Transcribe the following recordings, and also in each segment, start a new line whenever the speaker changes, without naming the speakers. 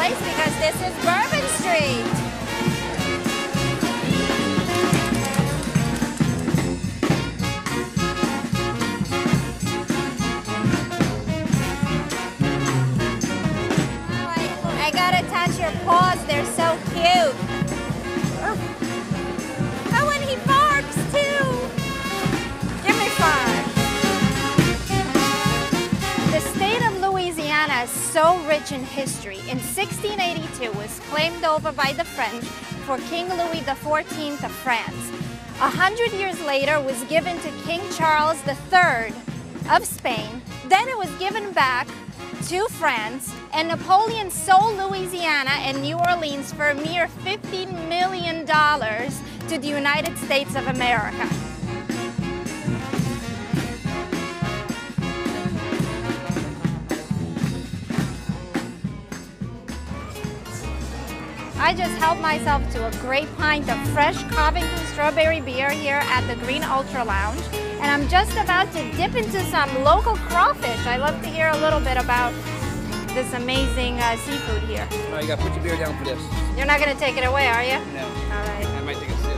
place because this is Bourbon Street. I gotta touch your paws, they're so cute. Oh, and he barks too. Give me 5. The state of Louisiana is so rich in history. In 1682, it was claimed over by the French for King Louis XIV of France. 100 years later, it was given to King Charles III of Spain. Then it was given back to France, and Napoleon sold Louisiana and New Orleans for a mere $50 million to the United States of America. I just helped myself to a great pint of fresh Covington strawberry beer here at the Green Ultra Lounge. And I'm just about to dip into some local crawfish. I'd love to hear a little bit about this amazing seafood here.
Oh, you gotta put your beer down for this.
You're not gonna take it away, are you?
No.
All right.
I might take a sip.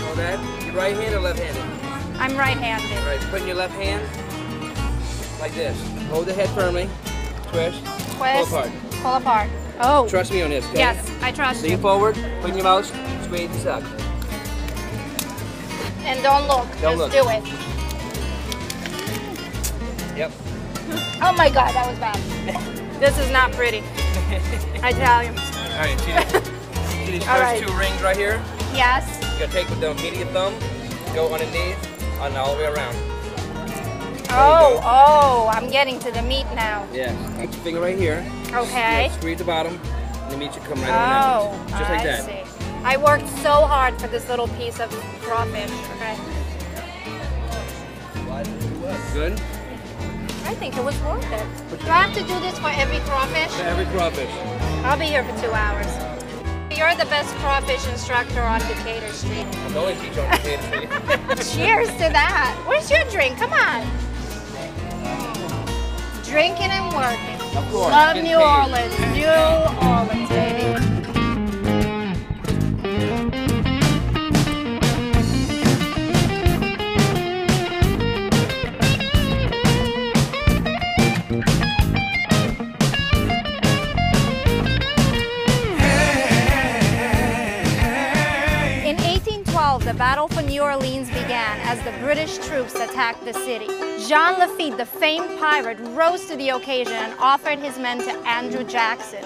Hold that. You right-handed or left-handed?
I'm right-handed.
All right, put in your left hand like this. Hold the head firmly. Twist.
Twist.
Pull apart.
Pull apart. Oh.
Trust me on this, okay?
Yes, I trust you.
Lean forward, put in your mouth, squeeze and suck.
And don't look.
Don't
Just
look.
do it.
Yep.
Oh my God, that was bad. This is not pretty. I tell you.
All right, see these
All
first
right.
2 rings right here?
Yes.
You gotta take with the immediate thumb, go underneath, and all the way around.
Oh, I'm getting to the meat now.
Yeah. Put your finger right here.
Okay.
Yeah, squeeze the bottom, and the meat should come right on out. Just like that.
See. I worked so hard for this little piece of crawfish. Okay.
Good?
I think it was worth it. Do I have to do this for every crawfish?
For every crawfish.
I'll be here for 2 hours. You're the best crawfish instructor on Decatur Street.
I'm always teaching on Decatur Street.
Cheers to that. Where's your drink? Come on. Drinking and working.
Of course.
Love
Getting
New
paid.
Orleans. New Orleans, baby. In 1812, the battle for New Orleans began as the British troops attacked the city. Jean Lafitte, the famed pirate, rose to the occasion and offered his men to Andrew Jackson.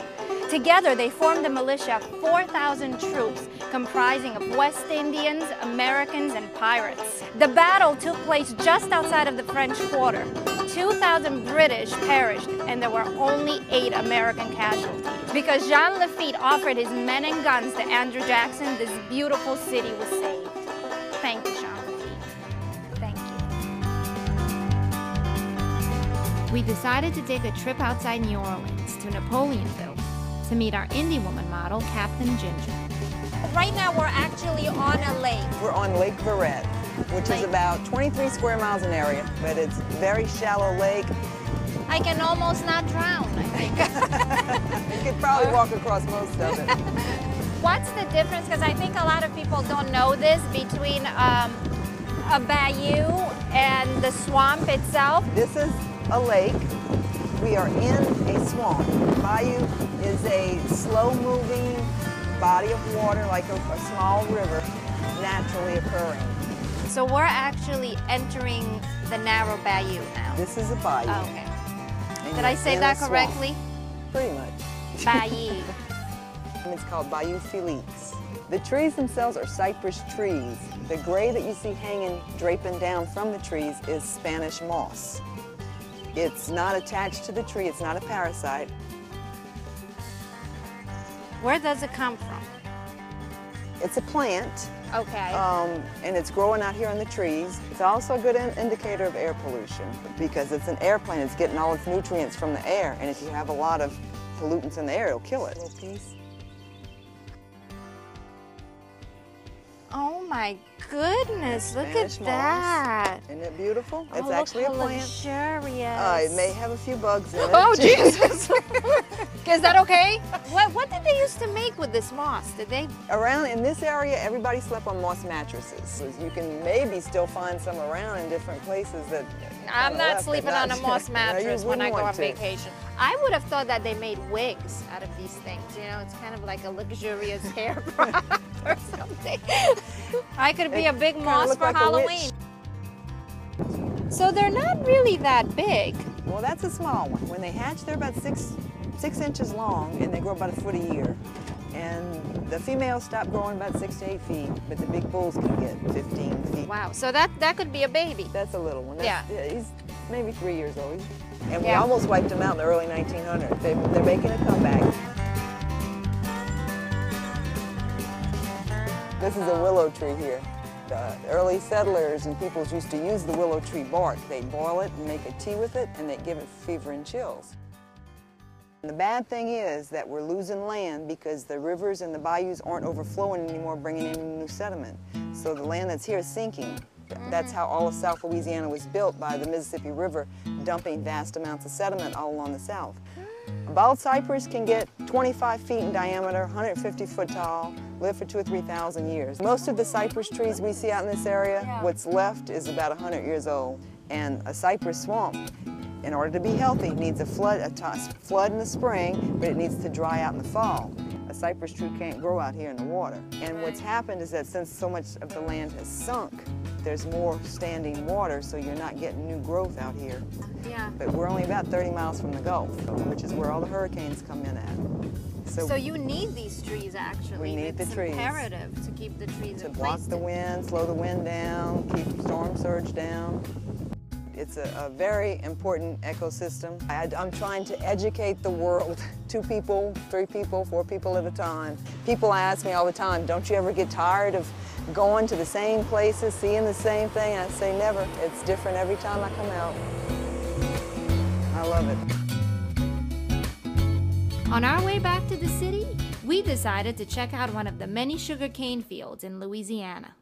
Together, they formed a militia of 4,000 troops comprising of West Indians, Americans, and pirates. The battle took place just outside of the French Quarter. 2,000 British perished, and there were only 8 American casualties. Because Jean Lafitte offered his men and guns to Andrew Jackson, this beautiful city was saved. Thank you, Jean Lafitte. Thank you. We decided to take a trip outside New Orleans to Napoleonville to meet our indie woman model, Captain Ginger. Right now, we're actually on a lake.
We're on Lake Verret, which is about 23 square miles in area, but it's a very shallow lake.
I can almost not drown, I think.
You could probably walk across most of it.
What's the difference, because I think a lot of people don't know this, between a bayou and the swamp itself?
This is a lake. We are in a swamp. Bayou is a slow-moving body of water, like a small river, naturally occurring.
So we're actually entering the narrow bayou now.
This is a bayou.
Oh, okay.
And
Did I say
in
that
a swamp.
correctly?
Pretty much.
Bayou.
It's called Bayou Felix. The trees themselves are cypress trees. The gray that you see hanging, draping down from the trees is Spanish moss. It's not attached to the tree, it's not a parasite.
Where does it come from?
It's a plant,
Okay.
and it's growing out here on the trees. It's also a good indicator of air pollution because it's an airplane. It's getting all its nutrients from the air, and if you have a lot of pollutants in the air, it'll kill it. Little piece.
Oh my goodness, look at
Spanish moss.
that.
Isn't it beautiful? It's
Oh,
actually a
look how
plant.
luxurious.
It may have a few bugs in it.
Oh, Jesus. Is that okay? What used to make with this moss? Did they?
Around in this area, everybody slept on moss mattresses. So you can maybe still find some around in different places that.
I'm not sleeping on a moss mattress when I go on vacation. I would have thought that they made wigs out of these things. You know, it's kind of like a luxurious hair product or something. I could be a big moss for
like
Halloween. So they're not really that big.
Well, that's a small one. When they hatch, they're about six inches long, and they grow about a foot a year. And the females stop growing about 6 to 8 feet, but the big bulls can get 15 feet.
Wow, so that could be a baby.
That's a little one.
Yeah.
He's maybe 3 years old. And we almost wiped him out in the early 1900s. They're making a comeback. This is a willow tree here. The early settlers and peoples used to use the willow tree bark. They'd boil it and make a tea with it, and they'd give it fever and chills. And the bad thing is that we're losing land because the rivers and the bayous aren't overflowing anymore, bringing in new sediment. So the land that's here is sinking. That's how all of South Louisiana was built, by the Mississippi River, dumping vast amounts of sediment all along the south. A bald cypress can get 25 feet in diameter, 150 foot tall, live for 2,000 or 3,000 years. Most of the cypress trees we see out in this area, what's left is about 100 years old. And a cypress swamp, in order to be healthy, needs a flood in the spring, but it needs to dry out in the fall. A cypress tree can't grow out here in the water. And what's happened is that since so much of the land has sunk, there's more standing water, so you're not getting new growth out here.
Yeah.
But we're only about 30 miles from the Gulf, which is where all the hurricanes come in at.
So you need these trees, actually.
We need the trees.
It's imperative to keep the trees in place.
To block the wind, slow the wind down, keep storm surge down. It's a very important ecosystem. I'm trying to educate the world, 2 people, 3 people, 4 people at a time. People ask me all the time, don't you ever get tired of going to the same places, seeing the same thing? I say never. It's different every time I come out. I love it.
On our way back to the city, we decided to check out one of the many sugarcane fields in Louisiana.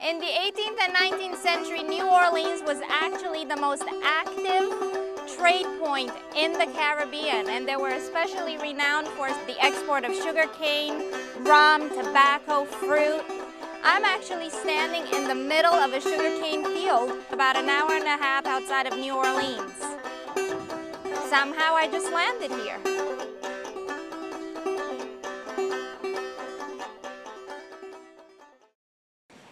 In the 18th and 19th century, New Orleans was actually the most active trade point in the Caribbean, and they were especially renowned for the export of sugarcane, rum, tobacco, fruit. I'm actually standing in the middle of a sugarcane field about an hour and a half outside of New Orleans. Somehow I just landed here.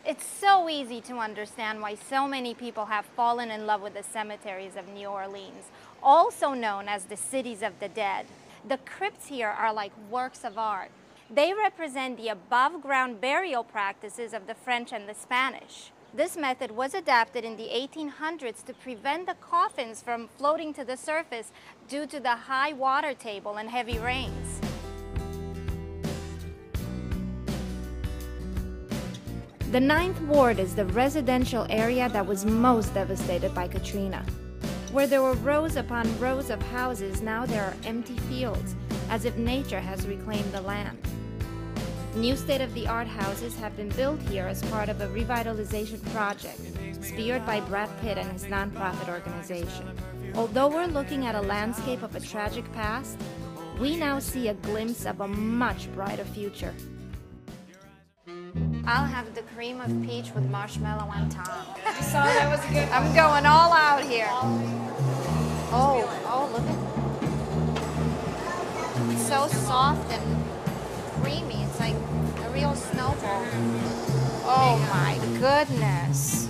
It's so easy to understand why so many people have fallen in love with the cemeteries of New Orleans, also known as the cities of the dead. The crypts here are like works of art. They represent the above-ground burial practices of the French and the Spanish. This method was adapted in the 1800s to prevent the coffins from floating to the surface due to the high water table and heavy rains.
The 9th Ward is the residential area that was most devastated by Katrina. Where there were rows upon rows of houses, now there are empty fields, as if nature has reclaimed the land. New state-of-the-art houses have been built here as part of a revitalization project, spearheaded by Brad Pitt and his nonprofit organization. Although we're looking at a landscape of a tragic past, we now see a glimpse of a much brighter future.
I'll have the cream of peach with marshmallow on top.
I saw that was a good one.
I'm going all out here. Oh, look at it. It's so soft and creamy. It's like a real snowball. Oh my goodness.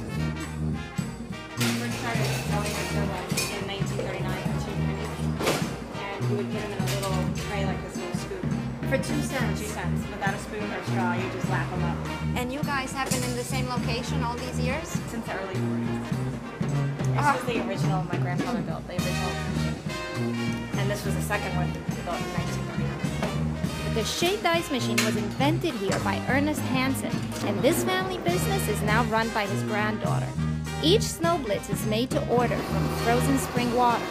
First started selling it in 1939 for 2 pennies. And you would get them in a little tray like this little scoop.
For 2 cents.
2 cents. Without a spoon or a straw, you just lap them up.
And you guys have been in the same location all these years?
Since the early 40s. This was the original my grandfather built, the original machine. And this was the second one he built in 1939.
The shaped ice machine was invented here by Ernest Hansen, and this family business is now run by his granddaughter. Each snow blitz is made to order from frozen spring water.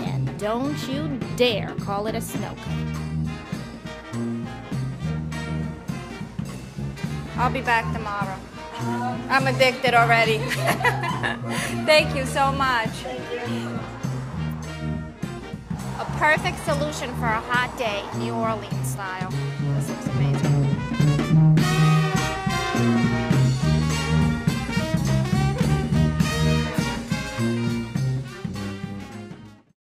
And don't you dare call it a snow cone.
I'll be back tomorrow. I'm addicted already. Thank you so much. A perfect solution for a hot day, New Orleans style. This looks amazing.